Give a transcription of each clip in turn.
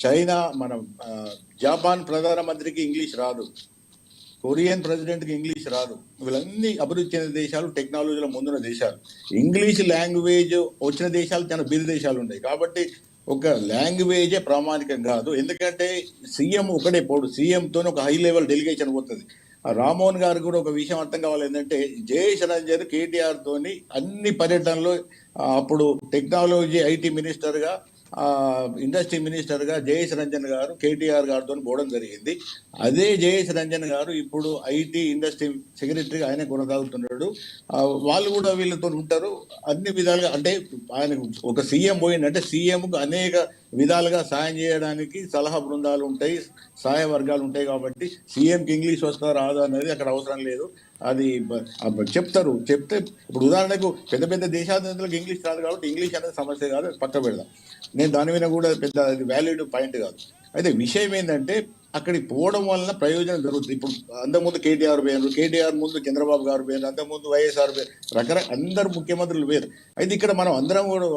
China మన Japan ప్రధానమంత్రికి English రాదు, కొరియన్ ప్రెసిడెంట్కి ఇంగ్లీష్ రాదు. వీళ్ళన్నీ అభివృద్ధి చెందిన దేశాలు, టెక్నాలజీలో ముందున్న దేశాలు. ఇంగ్లీష్ లాంగ్వేజ్ వచ్చిన దేశాలు చాలా బీద దేశాలు ఉన్నాయి. కాబట్టి ఒక లాంగ్వేజే ప్రామాణికం కాదు. ఎందుకంటే సీఎం ఒకటే పోడు, సీఎంతో ఒక హై లెవెల్ డెలిగేషన్ పోతుంది. రామ్మోహన్ గారు కూడా ఒక విషయం అర్థం కావాలి, ఏంటంటే జయేష్ రంజన్ కేటీఆర్ తోని అన్ని పర్యటనలో అప్పుడు టెక్నాలజీ ఐటీ మినిస్టర్గా ఇండస్ట్రీ మినిస్టర్గా జయేష్ రంజన్ గారు కేటీఆర్ గారితో పోవడం జరిగింది. అదే జయేష్ రంజన్ గారు ఇప్పుడు ఐటీ ఇండస్ట్రీ సెక్రటరీగా ఆయన కొనసాగుతున్నాడు. వాళ్ళు కూడా వీళ్ళతో ఉంటారు అన్ని విధాలుగా. అంటే ఆయన ఒక సీఎం పోయిందంటే సీఎంకు అనేక విధాలుగా సాయం చేయడానికి సలహా బృందాలు ఉంటాయి, సహాయ వర్గాలు ఉంటాయి. కాబట్టి సీఎంకి ఇంగ్లీష్ వస్తా రాదా అనేది అక్కడ అవసరం లేదు. అది చెప్తారు. చెప్తే ఇప్పుడు ఉదాహరణకు పెద్ద పెద్ద దేశాధినేతలకు ఇంగ్లీష్ రాదు కాబట్టి ఇంగ్లీష్ అనేది సమస్య కాదు, పక్క పెడదాం. నేను దాని మీద కూడా పెద్ద వ్యాలిడ్ పాయింట్ కాదు. అయితే విషయం ఏంటంటే అక్కడికి పోవడం వలన ప్రయోజనం జరుగుతుంది. ఇప్పుడు అంతకుముందు కేటీఆర్ పోయారు, కేటీఆర్ ముందు చంద్రబాబు గారు పోయారు, అంతకుముందు వైఎస్ఆర్ పోయారు, రకరకాల అందరు ముఖ్యమంత్రులు వేరు. అయితే ఇక్కడ మనం అందరం కూడా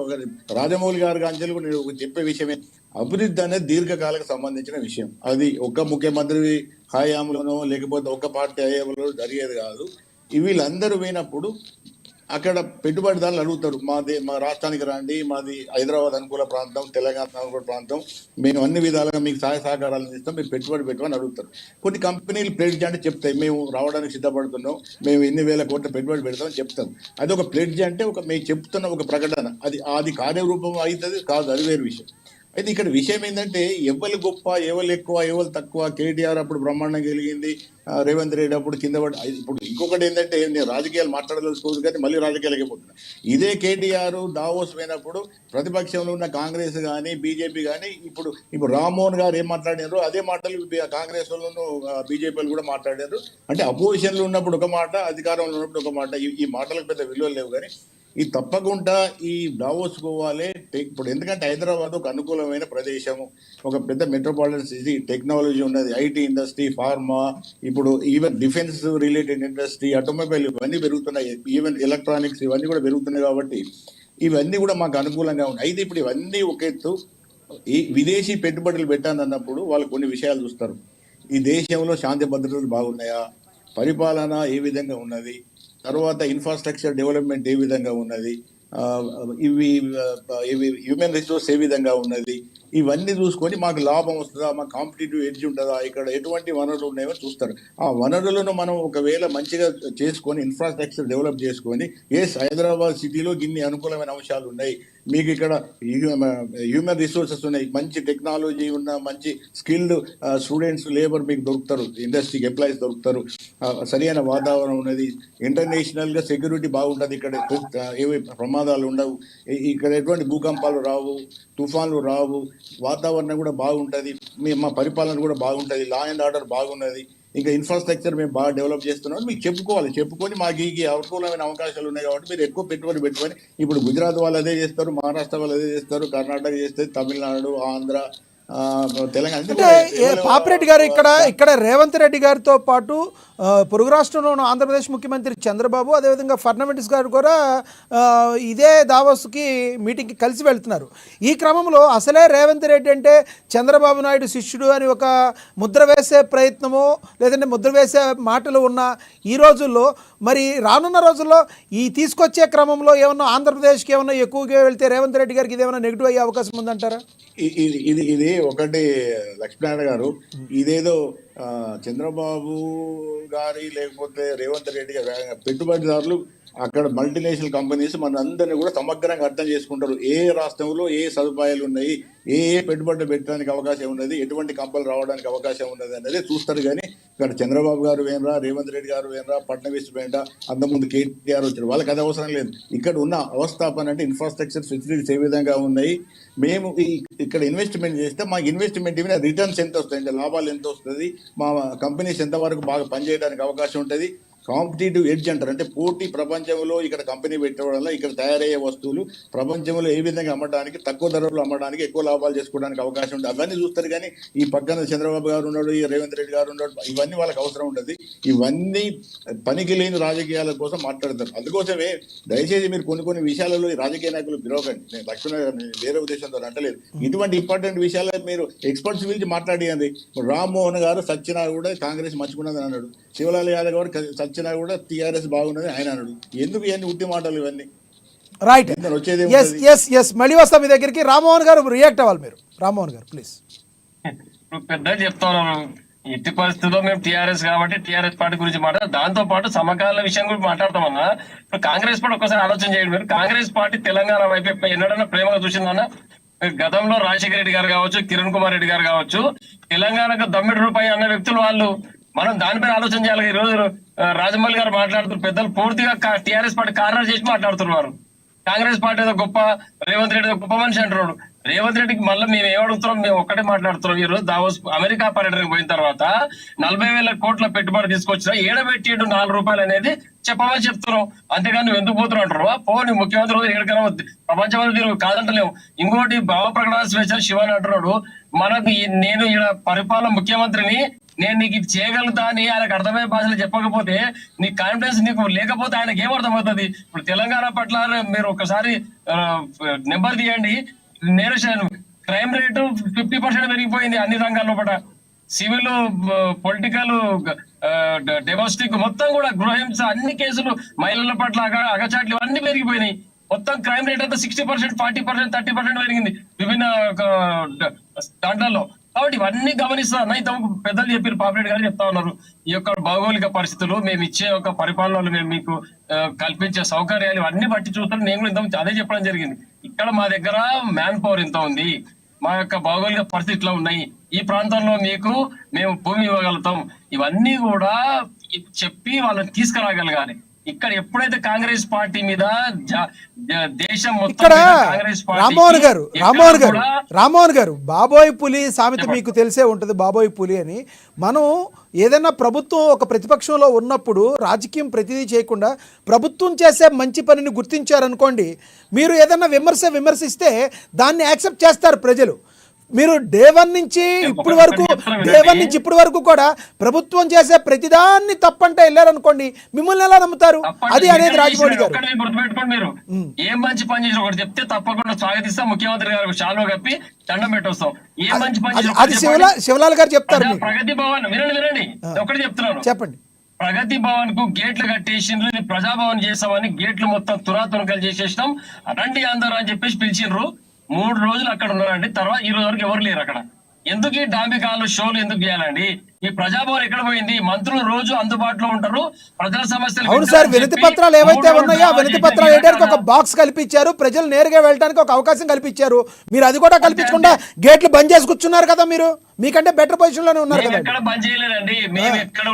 రాజమౌళి గారు కాంచెలు కూడా నేను చెప్పే విషయమే, అభివృద్ధి అనేది దీర్ఘకాలకు సంబంధించిన విషయం. అది ఒక్క ముఖ్యమంత్రి హయాంలోనో లేకపోతే ఒక్క పార్టీ హయాంలో జరిగేది కాదు. వీళ్ళందరూ పోయినప్పుడు అక్కడ పెట్టుబడిదారులు అడుగుతారు, మా రాష్ట్రానికి రండి, మాది హైదరాబాద్ అనుకూల ప్రాంతం, తెలంగాణ అనుకూల ప్రాంతం, మేము అన్ని విధాలుగా మీకు సహాయ సహకారాలు ఇస్తాం, మీరు పెట్టుబడి పెట్టమని అడుగుతారు. కొన్ని కంపెనీలు ప్లెడ్జ్ అంటే చెప్తాయి, మేము రావడానికి సిద్ధపడుతున్నాం, మేము ఎన్ని వేల కోట్ల పెట్టుబడి పెడతామని చెప్తాం. అది ఒక ప్లెడ్జ్ అంటే మేము చెప్తున్న ఒక ప్రకటన. అది కార్యరూపం అవుతుంది కాదు, అది వేరు విషయం. అయితే ఇక్కడ విషయం ఏంటంటే ఎవరు గొప్ప, ఎవరు ఎక్కువ, ఎవరు తక్కువ. కేటీఆర్ అప్పుడు బ్రహ్మాండం కలిగింది, రేవంత్ రెడ్డి అప్పుడు కింద పడి. ఇప్పుడు ఇంకొకటి ఏంటంటే నేను రాజకీయాలు మాట్లాడదలుచుకోదు కానీ మళ్ళీ రాజకీయాలకి పోతున్నా. ఇదే కేటీఆర్ దావోస్ పోయినప్పుడు ప్రతిపక్షంలో ఉన్న కాంగ్రెస్ కానీ బీజేపీ కానీ ఇప్పుడు రామ్మోహన్ గారు ఏం మాట్లాడారు అదే మాటలు కాంగ్రెస్ వాళ్ళు బీజేపీలు కూడా మాట్లాడారు. అంటే అపోజిషన్లో ఉన్నప్పుడు ఒక మాట, అధికారంలో ఉన్నప్పుడు ఒక మాట. ఈ మాటలకు పెద్ద విలువలు లేవు. కానీ ఈ తప్పకుండా ఈ దావోస్ పోవాలి. ఇప్పుడు ఎందుకంటే హైదరాబాద్ ఒక అనుకూలమైన ప్రదేశము, ఒక పెద్ద మెట్రోపాలిటన్ సిటీ, టెక్నాలజీ ఉన్నది, ఐటీ ఇండస్ట్రీ, ఫార్మా, ఇప్పుడు even defence related industry, automobile ఇవన్నీ పెరుగుతున్నాయి, ఈవెన్ ఎలక్ట్రానిక్స్ ఇవన్నీ కూడా పెరుగుతున్నాయి. కాబట్టి ఇవన్నీ కూడా మాకు అనుకూలంగా ఉన్నాయి. అయితే ఇప్పుడు ఇవన్నీ ఒక ఎత్తు. ఈ విదేశీ పెట్టుబడులు పెట్టానన్నప్పుడు వాళ్ళు కొన్ని విషయాలు చూస్తారు. ఈ దేశంలో శాంతి భద్రతలు బాగున్నాయా, పరిపాలన ఏ విధంగా ఉన్నది, తర్వాత ఇన్ఫ్రాస్ట్రక్చర్ డెవలప్మెంట్ ఏ విధంగా ఉన్నది, ఇవి హ్యూమన్ రిసోర్స్ ఏ విధంగా ఉన్నది, ఇవన్నీ చూసుకొని మాకు లాభం వస్తుందా, మాకు కాంపిటేటివ్ ఎడ్జ్ ఉంటుందా, ఇక్కడ ఎటువంటి వనరులు ఉన్నాయో చూస్తారు. ఆ వనరులను మనం ఒకవేళ మంచిగా చేసుకొని ఇన్ఫ్రాస్ట్రక్చర్ డెవలప్ చేసుకొని, హైదరాబాద్ సిటీలో ఇన్ని అనుకూలమైన అంశాలు ఉన్నాయి, మీకు ఇక్కడ హ్యూమన్ రిసోర్సెస్ ఉన్నాయి, మంచి టెక్నాలజీ ఉన్న మంచి స్కిల్డ్ స్టూడెంట్స్, లేబర్ మీకు దొరుకుతారు, ఇండస్ట్రీకి ఎంప్లాయీస్ దొరుకుతారు, సరైన వాతావరణం ఉన్నది, ఇంటర్నేషనల్గా సెక్యూరిటీ బాగుంటుంది, ఇక్కడ ఏవి ప్రమాదాలు ఉండవు, ఇక్కడ ఎటువంటి భూకంపాలు రావు, తుఫాన్లు రావు, వాతావరణం కూడా బాగుంటుంది, మా పరిపాలన కూడా బాగుంటుంది, లా అండ్ ఆర్డర్ బాగున్నది, ఇంకా ఇన్ఫ్రాస్ట్రక్చర్ మేము బాగా డెవలప్ చేస్తున్నాం మీకు చెప్పుకొని మాకు ఈ అనుకూలమైన అవకాశాలు ఉన్నాయి కాబట్టి మీరు ఎక్కువ పెట్టుబడి పెట్టుకొని. ఇప్పుడు గుజరాత్ వాళ్ళు అదే చేస్తారు, మహారాష్ట్ర వాళ్ళు అదే చేస్తారు, కర్ణాటక చేస్తే, తమిళనాడు, ఆంధ్ర, తెలంగాణ. అంటే పాపిరెడ్డి గారు ఇక్కడ రేవంత్ రెడ్డి గారితో పాటు పొరుగు రాష్ట్రంలో ఉన్న ఆంధ్రప్రదేశ్ ముఖ్యమంత్రి చంద్రబాబు, అదేవిధంగా ఫడ్నవీస్ గారు కూడా ఇదే దావోస్కి మీటింగ్కి కలిసి వెళ్తున్నారు. ఈ క్రమంలో అసలే రేవంత్ రెడ్డి అంటే చంద్రబాబు నాయుడు శిష్యుడు అని ఒక ముద్ర వేసే ప్రయత్నమో లేదంటే ముద్ర వేసే మాటలు ఉన్న ఈ రోజుల్లో, మరి రానున్న రోజుల్లో ఈ తీసుకొచ్చే క్రమంలో ఏమన్నా ఆంధ్రప్రదేశ్కి ఏమన్నా ఎక్కువగా వెళ్తే రేవంత్ రెడ్డి గారికి ఇదేమన్నా నెగిటివ్ అయ్యే అవకాశం ఉందంటారా? ఇది ఒకటి లక్ష్మీనారాయణ గారు, ఇదేదో చంద్రబాబు గారి లేకపోతే రేవంత్ రెడ్డి గారి పెట్టుబడిదారులు అక్కడ మల్టీనేషనల్ కంపెనీస్ మన అందరినీ కూడా సమగ్రంగా అర్థం చేసుకుంటారు. ఏ రాష్ట్రంలో ఏ సదుపాయాలు ఉన్నాయి, ఏ పెట్టుబడులు పెట్టడానికి అవకాశం ఉన్నది, ఎటువంటి కంపెనీలు రావడానికి అవకాశం ఉన్నది అనేది చూస్తారు. కానీ ఇక్కడ చంద్రబాబు గారు వేనరా, రేవంత్ రెడ్డి గారు వేనరా, ఫడ్నవీస్ వేనరా, అంతకుముందు కేటీఆర్ వచ్చారు, వాళ్ళకి అది అవసరం లేదు. ఇక్కడ ఉన్న అవస్థాపన అంటే ఇన్ఫ్రాస్ట్రక్చర్ ఫెసిలిటీస్ ఏ విధంగా ఉన్నాయి, మేము ఇక్కడ ఇన్వెస్ట్మెంట్ చేస్తే మా ఇన్వెస్ట్మెంట్ మీద రిటర్న్స్ ఎంత వస్తాయి, అంటే లాభాలు ఎంత వస్తుంది, మా కంపెనీస్ ఎంతవరకు బాగా పనిచేయడానికి అవకాశం ఉంటుంది, కాంపిటేటివ్ ఎడ్జ్ అంటారు. అంటే పోటీ ప్రపంచంలో ఇక్కడ కంపెనీ పెట్టడం వల్ల ఇక్కడ తయారయ్యే వస్తువులు ప్రపంచంలో ఏ విధంగా అమ్మడానికి, తక్కువ ధరలో అమ్మడానికి, ఎక్కువ లాభాలు చేసుకోవడానికి అవకాశం ఉంటుంది. అవన్నీ చూస్తారు. కానీ ఈ పక్కన చంద్రబాబు గారు ఉన్నాడు, ఈ రేవంత్ రెడ్డి గారు ఉన్నాడు, ఇవన్నీ వాళ్ళకి అవసరం ఉంటుంది. ఇవన్నీ పనికి లేని రాజకీయాల కోసం మాట్లాడతారు. అందుకోసమే దయచేసి మీరు కొన్ని విషయాలలో ఈ రాజకీయ నాయకులు పిలవకండి. నేను లక్ష్మణ వేరే ఉద్దేశంతో అంటలేదు. ఇటువంటి ఇంపార్టెంట్ విషయాలు మీరు ఎక్స్పర్ట్స్ పిలిచి మాట్లాడియండి. రామ్మోహన్ గారు సచ్చినా కూడా కాంగ్రెస్ మంచుకున్నదని అన్నాడు. శివలాల్ యాదవ్ గారు సచ్చినా కూడా టీఆర్ఎస్ బాగున్నది ఆయన అన్నాడు. ఎందుకు ఇవన్నీ ఉట్టి మాటలు ఇవన్నీ? రైట్, వచ్చేది మళ్ళీ వస్తాం మీ దగ్గరికి. రామ్మోహన్ గారు రియాక్ట్ అవ్వాలి మీరు. రామ్మోహన్ గారు ప్లీజ్. ఇప్పుడు పెద్ద చెప్తాను, ఎట్టి పరిస్థితుల్లో మేము టీఆర్ఎస్ కాబట్టి టీఆర్ఎస్ పార్టీ గురించి మాట్లాడారు. దాంతో పాటు సమకాలీన విషయం గురించి మాట్లాడతామన్నా. ఇప్పుడు కాంగ్రెస్ పార్టీ ఒక్కసారి ఆలోచన చేయండి. మీరు కాంగ్రెస్ పార్టీ తెలంగాణ వైపు ఎన్నడన్నా ప్రేమగా చూసిందన్నా? గతంలో రాజశేఖర రెడ్డి గారు కావచ్చు, కిరణ్ కుమార్ రెడ్డి గారు కావచ్చు, తెలంగాణకు దమ్మిడి రూపాయి అన్న వ్యక్తులు వాళ్ళు. మనం దానిపైన ఆలోచన చేయాలి. ఈ రోజు రాజమౌళి గారు మాట్లాడుతున్నారు, పెద్దలు పూర్తిగా టీఆర్ఎస్ పార్టీ కార్నర్ చేసి మాట్లాడుతున్నారు. కాంగ్రెస్ పార్టీ ఏదో గొప్ప, రేవంత్ రెడ్డి గొప్ప మనిషి అంటున్నాడు. రేవంత్ రెడ్డికి మళ్ళీ మేము ఏమడుగుతున్నాం, మేము ఒక్కటే మాట్లాడుతున్నాం. ఈ రోజు దావోస్ అమెరికా పర్యటనకు పోయిన తర్వాత 40,000 కోట్ల పెట్టుబడి తీసుకొచ్చినా ఏడబెట్టిండు 4 రూపాయలు అనేది చెప్పమని చెప్తున్నాం. అంతేగాని నువ్వు ఎందుకు పోతున్నావు అంటారు. పోనీ ముఖ్యమంత్రి రోజు ఎక్కడికైనా ప్రపంచంలో తిరుగు కాదంటలేవు. ఇంకోటి భావ ప్రకటన స్వేచ్ఛ శివాని అంటున్నాడు. మనకు నేను ఈడ పరిపాలన ముఖ్యమంత్రిని, నేను నీకు ఇది చేయగలుగుతా అని ఆయనకు అర్థమయ్యే భాషలు చెప్పకపోతే, నీ కాన్ఫిడెన్స్ నీకు లేకపోతే ఆయనకి ఏం అర్థమవుతుంది? ఇప్పుడు తెలంగాణ పట్ల మీరు ఒకసారి నెంబర్ తీయండి. నేరేషన్ క్రైమ్ రేటు 50% పెరిగిపోయింది అన్ని రంగాల్లో పట. సివిల్, పొలిటికల్, డొమెస్టిక్ మొత్తం కూడా గృహహింస, అన్ని కేసులు, మహిళల పట్ల అగచాట్లు అన్ని పెరిగిపోయినాయి. మొత్తం క్రైమ్ రేట్ అంతా 60%, 40%, 30% పెరిగింది విభిన్న దాంట్లలో. కాబట్టి ఇవన్నీ గమనిస్తా అన్న. ఇంతకు పెద్దలు చెప్పారు, పాపిరెడ్డి గారు చెప్తా ఉన్నారు, ఈ యొక్క భౌగోళిక పరిస్థితులు, మేము ఇచ్చే ఒక పరిపాలనలో మేము మీకు కల్పించే సౌకర్యాలు ఇవన్నీ బట్టి చూస్తాను. నేను కూడా ఇంత అదే చెప్పడం జరిగింది. ఇక్కడ మా దగ్గర మ్యాన్ పవర్ ఇంత ఉంది, మా యొక్క భౌగోళిక పరిస్థితులు ఉన్నాయి, ఈ ప్రాంతంలో మీకు మేము భూమి ఇవ్వగలుగుతాం, ఇవన్నీ కూడా చెప్పి వాళ్ళని తీసుకురాగలగాలి. ఇక్కడ ఎప్పుడైతే కాంగ్రెస్ పార్టీ మీద దేశం మొత్తం ఇక్కడ కాంగ్రెస్ రామ్మోహన్ గారు బాబోయ్ పులి సామెత మీకు తెలిసే ఉంటుంది, బాబోయ్ పులి అని. మనం ఏదైనా ప్రభుత్వం ఒక ప్రతిపక్షంలో ఉన్నప్పుడు రాజకీయం ప్రతిదీ చేయకుండా ప్రభుత్వం చేసే మంచి పనిని గుర్తించారనుకోండి, మీరు ఏదైనా విమర్శిస్తే దాన్ని యాక్సెప్ట్ చేస్తారు ప్రజలు. మీరు డే వన్ నుంచి ఇప్పటి వరకు కూడా ప్రభుత్వం చేసే ప్రతిదాన్ని తప్పంటే వెళ్ళారనుకోండి, మిమ్మల్ని ఎలా నమ్ముతారు? అది అనేది రాజమౌళి గారు. గుర్తుపెట్టుకోండి, మీరు ఏం మంచి పని చేసి ఒకటి చెప్తే తప్పకుండా స్వాగతిస్తాం. ముఖ్యమంత్రి గారు షాలో కప్పి దండం పెట్టొస్తాం. ఏం మంచి పని అది శివలాల్ గారు చెప్తారు. ప్రగతి భవన్ వినండి, ఒకటి చెప్తున్నాను, చెప్పండి. ప్రగతి భవన్ కు గేట్లు కట్టేసిండ్రు, ప్రజాభవన్ చేస్తామని గేట్లు మొత్తం తునాతునకలు చేసేసినాం, రండి అందరూ అని చెప్పేసి పిలిచిండ్రు. 3 రోజులు అక్కడ ఉన్నారండి. తర్వాత ఈ రోజు వరకు ఎవరు లేరు అక్కడ. ఎందుకు ఈ డాంబికాలు షోలు ఎందుకు చేయాలండి? ఈ ప్రజాభవన్ ఎక్కడ పోయింది? మంత్రులు రోజు అందుబాటులో ఉంటారు, ప్రజల సమస్యలు. అవును సార్, వినతి పత్రాలు ఏవైతే ఉన్నాయో ఆ వినతి పత్రాలు వేయడానికి ఒక బాక్స్ కల్పించారు, ప్రజలు నేరుగా వెళ్ళడానికి ఒక అవకాశం కల్పించారు. మీరు అది కూడా కల్పించకుండా గేట్లు బంద్ చేసి కూర్చున్నారు కదా. మీరు మీకంటే బెటర్ పొజిషన్ లోనే ఉన్నారు కదా. ఎక్కడ బంద్ చేయలేదండి మేము. ఎక్కడ